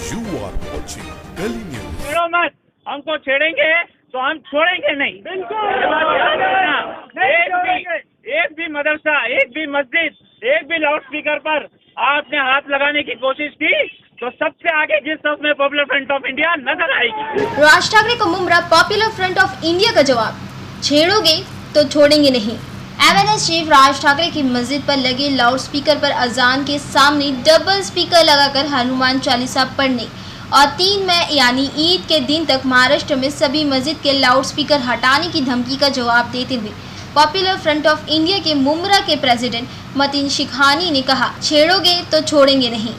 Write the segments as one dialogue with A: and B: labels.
A: You are watching Kali News.
B: छेड़ो मत, हमको छेड़ेंगे तो हम छोड़ेंगे नहीं। एक भी मदरसा, एक भी मस्जिद, एक भी लाउड स्पीकर पर आपने हाथ लगाने की कोशिश की तो सबसे आगे जिस में पॉपुलर फ्रंट ऑफ इंडिया नजर आएगी।
C: राज ठाकरे को Mumbra popular front of India का जवाब, छेड़ोगे तो छोड़ेंगे नहीं। एमएनएस चीफ राज ठाकरे की मस्जिद पर लगे लाउड स्पीकर पर अजान के सामने डबल स्पीकर लगाकर हनुमान चालीसा पढ़ने और 3 मई यानी ईद के दिन तक महाराष्ट्र में सभी मस्जिद के लाउड स्पीकर हटाने की धमकी का जवाब देते हुए पॉपुलर फ्रंट ऑफ इंडिया के मुमरा के प्रेसिडेंट मतीन शिखानी ने कहा, छेड़ोगे तो छोड़ेंगे नहीं।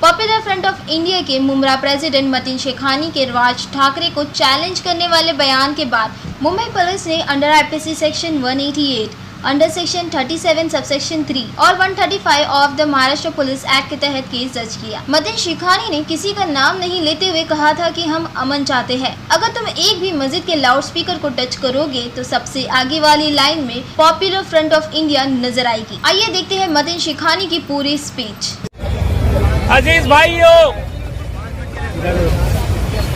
C: पॉपुलर फ्रंट ऑफ इंडिया के मुमरा प्रेसिडेंट मतीन शिखानी के राज ठाकरे को चैलेंज करने वाले बयान के बाद मुंबई पुलिस ने under IPC section 188, under section 37 subsection 3 और 135 of the Maharashtra police act के तहत केस दर्ज किया। मतीन शिखानी ने किसी का नाम नहीं लेते हुए कहा था कि हम अमन चाहते हैं। अगर तुम एक भी मस्जिद के लाउड स्पीकर को टच करोगे तो सबसे आगे वाली लाइन में पॉपुलर फ्रंट ऑफ इंडिया नजर आएगी। आइए देखते हैं मतीन शिखानी की पूरी स्पीच।
B: अजीज भाइयों,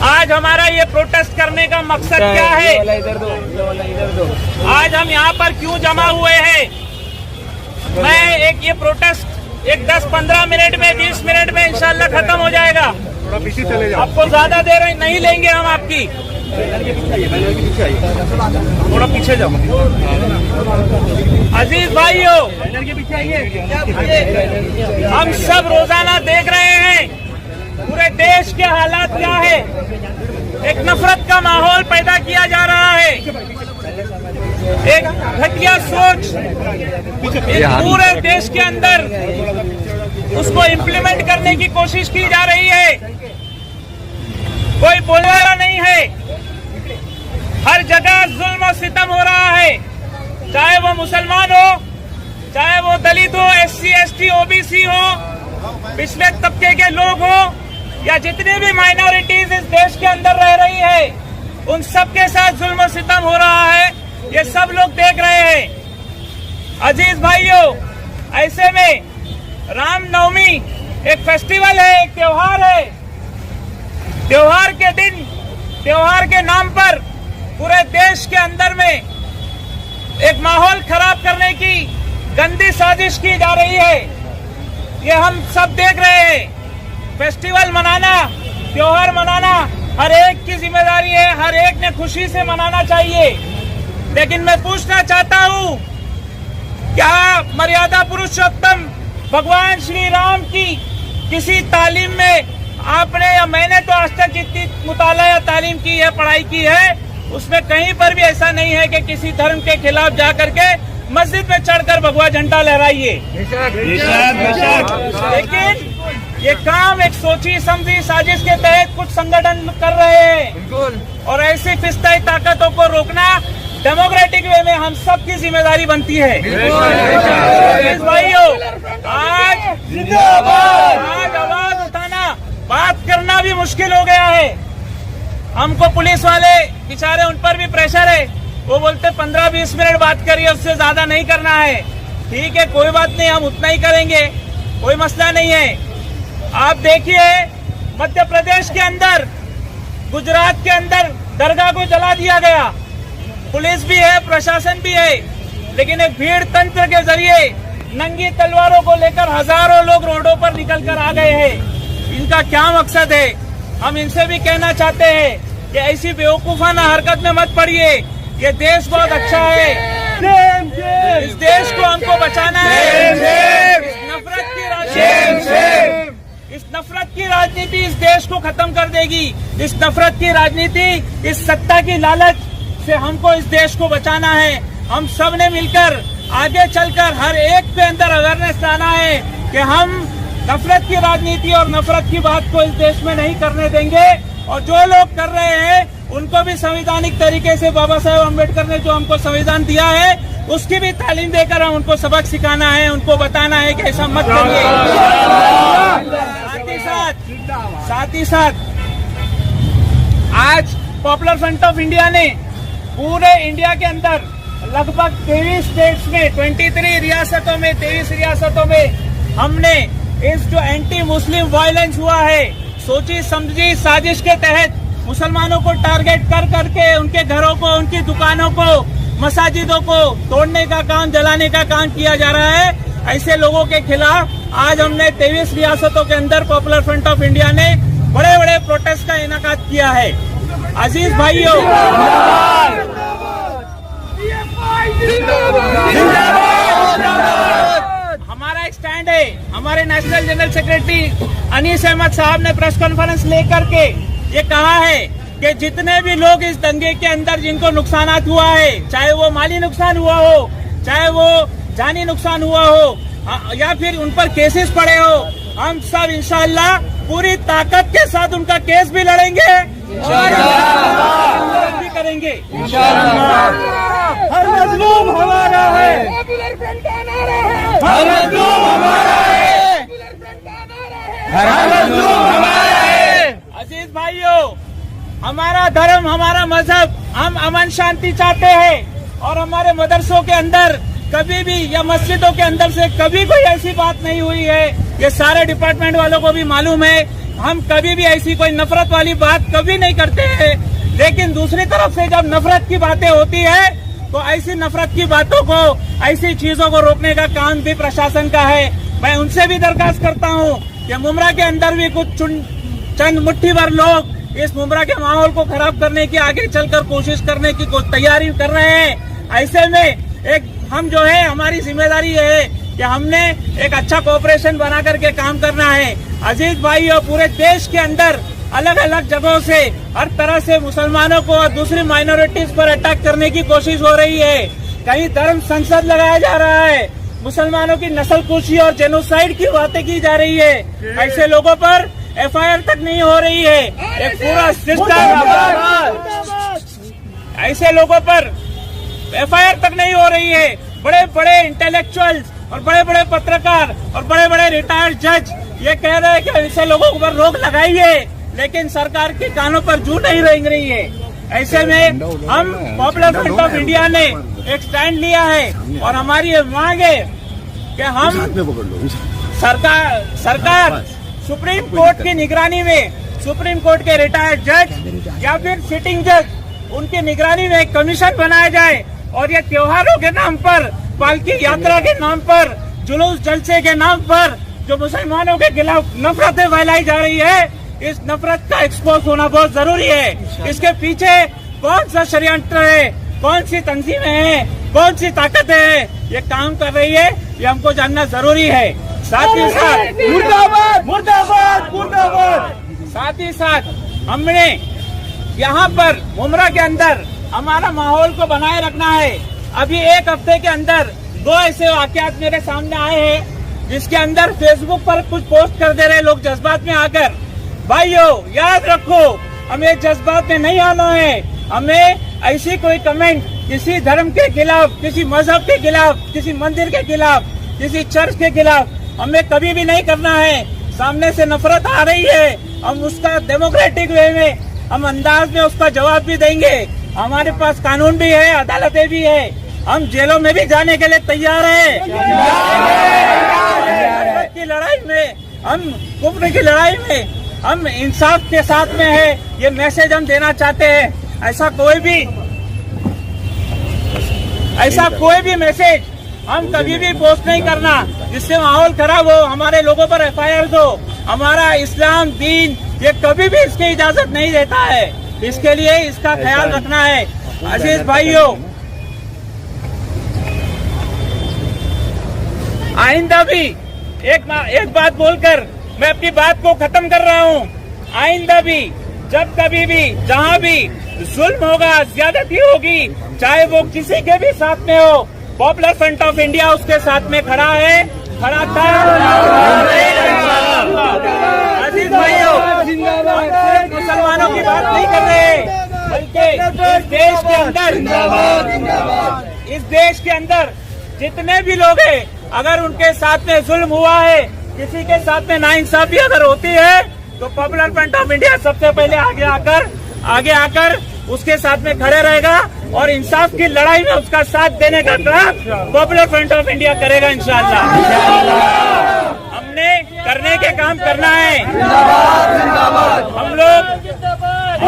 B: आज हमारा ये प्रोटेस्ट करने का मकसद क्या है? आज हम यहाँ पर क्यों जमा हुए हैं? मैं ये प्रोटेस्ट 10-15 मिनट में, 20 मिनट में इंशाल्लाह खत्म हो जाएगा। आपको ज्यादा देर नहीं लेंगे हम आपकी। थोड़ा पीछे जाओ। अजीज भाइयों, हम सब रोजाना देख रहे हैं पूरे देश के हालात क्या है। एक नफरत का माहौल पैदा किया जा रहा है, एक घटिया सोच पूरे देश के अंदर उसको इम्प्लीमेंट करने की कोशिश की जा रही है। कोई बोलने वाला नहीं है। हर जगह जुल्म और सितम हो रहा है, चाहे वो मुसलमान हो, चाहे वो दलित हो, SC ST OBC हो, पिछले तबके के लोग हो या जितनी भी माइनॉरिटीज इस देश के अंदर रह रही है, उन सब के साथ जुल्म और सितम हो रहा है। ये सब लोग देख रहे हैं। अजीज भाइयों, ऐसे में रामनवमी एक फेस्टिवल है, एक त्योहार है। त्योहार के दिन, त्योहार के नाम पर पूरे देश के अंदर में एक माहौल खराब करने की गंदी साजिश की जा रही है। ये हम सब देख रहे हैं। फेस्टिवल मनाना, त्योहार मनाना हर एक की जिम्मेदारी है, हर एक ने खुशी से मनाना चाहिए। लेकिन मैं पूछना चाहता हूँ, क्या मर्यादा पुरुषोत्तम भगवान श्री राम की किसी तालीम में आपने या मैंने तो आज तक जितनी मुताला या तालीम की है, पढ़ाई की है, उसमें कहीं पर भी ऐसा नहीं है कि किसी धर्म के खिलाफ जा करके मस्जिद में चढ़कर भगवा झंडा लहराइए। लेकिन ये काम एक सोची समझी साजिश के तहत कुछ संगठन कर रहे हैं और ऐसी फिस्ताई ताकतों को रोकना डेमोक्रेटिक वे में हम सब की जिम्मेदारी बनती है। भाइयों, आज आवाज उठाना, बात करना भी मुश्किल हो गया है। हमको पुलिस वाले बेचारे, उन पर भी प्रेशर है। वो बोलते 15-20 मिनट बात करिए, उससे ज्यादा नहीं करना है। ठीक है, कोई बात नहीं, हम उतना ही करेंगे, कोई मसला नहीं है। आप देखिए, मध्य प्रदेश के अंदर, गुजरात के अंदर दरगाह को जला दिया गया। पुलिस भी है, प्रशासन भी है, लेकिन एक भीड़ तंत्र के जरिए नंगी तलवारों को लेकर हजारों लोग रोडों पर निकल कर आ गए हैं। इनका क्या मकसद है? हम इनसे भी कहना चाहते हैं कि ऐसी बेवकूफाना हरकत में मत पड़िए। ये देश बहुत अच्छा है, इस देश को हमको बचाना है। इस नफरत की राजनीति इस देश को खत्म कर देगी। इस नफरत की राजनीति, इस सत्ता की लालच से हमको इस देश को बचाना है। हम सब ने मिलकर आगे चलकर हर एक के अंदर अवेयरनेस लाना है कि हम नफरत की राजनीति और नफरत की बात को इस देश में नहीं करने देंगे। और जो लोग कर रहे हैं उनको भी संवैधानिक तरीके से बाबा साहेब अम्बेडकर ने जो हमको संविधान दिया है उसकी भी तालीम देकर हम उनको सबक सिखाना है, उनको बताना है कि ऐसा मत करिए। साथ ही साथ आज पॉपुलर फ्रंट ऑफ इंडिया ने पूरे इंडिया के अंदर लगभग 23 स्टेट्स में, 23 रियासतों में, 23 रियासतों में हमने इस जो एंटी मुस्लिम वायलेंस हुआ है, सोची समझी साजिश के तहत मुसलमानों को टारगेट कर करके उनके घरों को, उनकी दुकानों को, मसाजिदों को तोड़ने का काम, जलाने का काम किया जा रहा है। ऐसे लोगों के खिलाफ आज हमने 23 रियासतों के अंदर पॉपुलर फ्रंट ऑफ इंडिया ने बड़े बड़े प्रोटेस्ट का इनेकाद किया है। अजीज भाइयों, हमारा एक स्टैंड है। हमारे national general secretary Anees Ahmad साहब ने प्रेस कॉन्फ्रेंस लेकर के ये कहा है कि जितने भी लोग इस दंगे के अंदर जिनको नुकसानात हुआ है, चाहे वो माली नुकसान हुआ हो, चाहे वो जानी नुकसान हुआ हो, या फिर उन पर केसेस पड़े हो, हम सब इंशाअल्लाह पूरी ताकत के साथ उनका केस भी लड़ेंगे और भी करेंगे। हर मजलूम हमारा है, हर मजलूम हमारा है, हर मजलूम हमारा है। अजीज भाइयों, हमारा धर्म, हमारा मजहब, हम अमन शांति चाहते हैं और हमारे मदरसों के अंदर कभी भी या मस्जिदों के अंदर से कभी कोई ऐसी बात नहीं हुई है। ये सारे डिपार्टमेंट वालों को भी मालूम है। हम कभी भी ऐसी कोई नफरत वाली बात कभी नहीं करते हैं। लेकिन दूसरी तरफ से जब नफरत की बातें होती है तो ऐसी नफरत की बातों को, ऐसी चीजों को रोकने का काम भी प्रशासन का है। मैं उनसे भी दरखास्त करता हूँ कि मुमरा के अंदर भी कुछ चंद मुट्ठी भर लोग इस मुमरा के माहौल को खराब करने की, आगे चलकर कोशिश करने की तैयारी कर रहे हैं। ऐसे में एक हम जो है, हमारी जिम्मेदारी है कि हमने एक अच्छा कोऑपरेशन बना करके काम करना है। अजीज भाइयों, पूरे देश के अंदर अलग अलग जगहों से हर तरह से मुसलमानों को और दूसरी माइनॉरिटीज पर अटैक करने की कोशिश हो रही है। कहीं धर्म संसद लगाया जा रहा है, मुसलमानों की नस्लकुशी और जेनोसाइड की बातें की जा रही है। ऐसे लोगों पर FIR तक नहीं हो रही है। एक पूरा सिस्टम, ऐसे लोगों पर FIR तक नहीं हो रही है। बड़े बड़े इंटेलेक्चुअल्स और बड़े बड़े पत्रकार और बड़े बड़े रिटायर्ड जज ये कह रहे हैं कि ऐसे लोगों पर रोक लगाइए, लेकिन सरकार के कानों पर जू नहीं रेंग रही है। ऐसे में हम पॉपुलर फ्रंट ऑफ इंडिया ने एक स्टैंड लिया है और हमारी ये मांग है कि हम सरकार सुप्रीम कोर्ट की निगरानी में, सुप्रीम कोर्ट के रिटायर्ड जज या फिर सिटिंग जज, उनकी निगरानी में एक कमीशन बनाया जाए और ये त्योहारों के नाम पर, पालकी यात्रा के नाम पर, जुलूस जलसे के नाम पर जो मुसलमानों के खिलाफ नफरतें फैलाई जा रही है, इस नफरत का एक्सपोज होना बहुत जरूरी है। इसके पीछे कौन सा षड्यंत्र है, कौन सी तंजीमें हैं, कौन सी ताकतें हैं ये काम कर रही है, ये हमको जानना जरूरी है। साथ ही साथ मुर्दाबाद मुर्दाबाद मुर्दाबाद, साथ ही साथ हमने यहाँ पर मुमरा के अंदर हमारा माहौल को बनाए रखना है। अभी एक हफ्ते के अंदर 2 ऐसे वाकयात मेरे सामने आए हैं जिसके अंदर फेसबुक पर कुछ पोस्ट कर दे रहे लोग जज्बात में आकर। भाइयों, याद रखो, हमें जज्बात में नहीं आना है। हमें ऐसी कोई कमेंट किसी धर्म के खिलाफ, किसी मजहब के खिलाफ, किसी मंदिर के खिलाफ, किसी चर्च के खिलाफ हमें कभी भी नहीं करना है। सामने से नफरत आ रही है, हम उसका डेमोक्रेटिक वे में, हम अंदाज में उसका जवाब भी देंगे। हमारे पास कानून भी है, अदालतें भी है, हम जेलों में भी जाने के लिए तैयार हैं। की लड़ाई में, हम कुफ्र की लड़ाई में हम इंसाफ के साथ में है, ये मैसेज हम देना चाहते हैं। ऐसा कोई भी मैसेज हम कभी भी पोस्ट नहीं करना जिससे माहौल खराब हो, हमारे लोगों पर FIR हो। हमारा इस्लाम दीन ये कभी भी इसकी इजाजत नहीं देता है। इसके लिए इसका ख्याल रखना है। अजीज भाइयों, आइंदा भी एक बात बोलकर मैं अपनी बात को खत्म कर रहा हूँ। आइंदा भी जब कभी भी जहाँ भी जुल्म होगा, ज्यादती होगी, चाहे वो किसी के भी साथ में हो, पॉपुलर फ्रंट ऑफ इंडिया उसके साथ में खड़ा है, खड़ा था। अजीज भाइयों, मुसलमानों की बात नहीं कर रहे, बल्कि इस देश के अंदर जितने भी लोग हैं, अगर उनके साथ में जुल्म हुआ है, किसी के साथ में नाइंसाफी अगर होती है, तो पॉपुलर फ्रंट ऑफ इंडिया सबसे पहले आगे आकर उसके साथ में खड़े रहेगा और इंसाफ की लड़ाई में उसका साथ देने का काम पॉपुलर फ्रंट ऑफ इंडिया करेगा इंशाअल्लाह। हमने करने के काम करना है।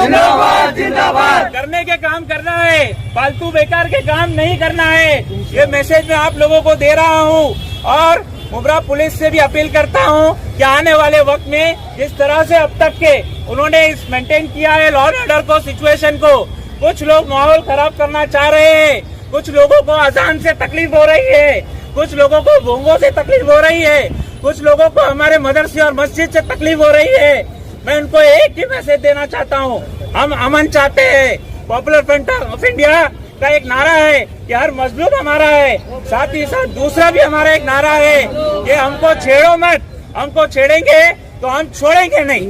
D: जिंदाबाद जिंदाबाद।
B: करने के काम करना है, फालतू बेकार के काम नहीं करना है। ये मैसेज मैं आप लोगों को दे रहा हूँ और मुब्रा पुलिस से भी अपील करता हूँ कि आने वाले वक्त में जिस तरह से अब तक के उन्होंने इस मेंटेन किया है लॉ एंड ऑर्डर को, सिचुएशन को, कुछ लोग माहौल खराब करना चाह रहे हैं, कुछ लोगों को अजान से तकलीफ हो रही है, कुछ लोगों को बोंगों से तकलीफ हो रही है, कुछ लोगों को हमारे मदरसे और मस्जिद से तकलीफ हो रही है। मैं उनको एक ही मैसेज देना चाहता हूँ, हम अमन चाहते हैं। पॉपुलर फ्रंट ऑफ इंडिया का एक नारा है कि हर मजलूम हमारा है, साथ ही साथ दूसरा भी हमारा एक नारा है कि हमको छेड़ो मत, हमको छेड़ेंगे तो हम छोड़ेंगे नहीं।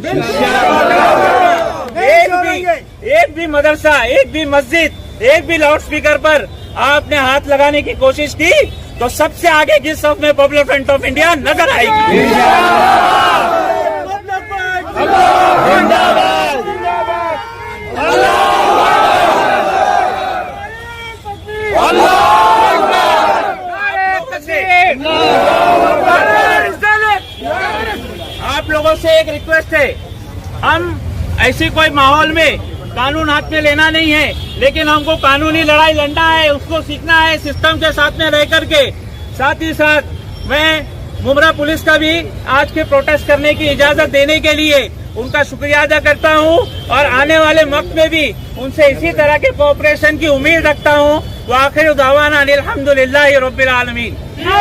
B: एक भी मदरसा, एक भी मस्जिद, एक भी लाउड स्पीकर पर आपने हाथ लगाने की कोशिश की तो सबसे आगे की सफ में पॉपुलर फ्रंट ऑफ इंडिया नजर आएगी। आप लोगों से एक रिक्वेस्ट है, हम ऐसी कोई माहौल में कानून हाथ में लेना नहीं है, लेकिन हमको कानूनी लड़ाई लड़ना है, उसको सीखना है सिस्टम के साथ में रह करके। साथ ही साथ मैं मुब्रा पुलिस का भी आज के प्रोटेस्ट करने की इजाजत देने के लिए उनका शुक्रिया अदा करता हूं और आने वाले वक्त में भी उनसे इसी तरह के कोऑपरेशन की उम्मीद रखता हूं। व आखिर दावाना अनिल हम्दुलिल्लाहि रब्बिल आलमीन।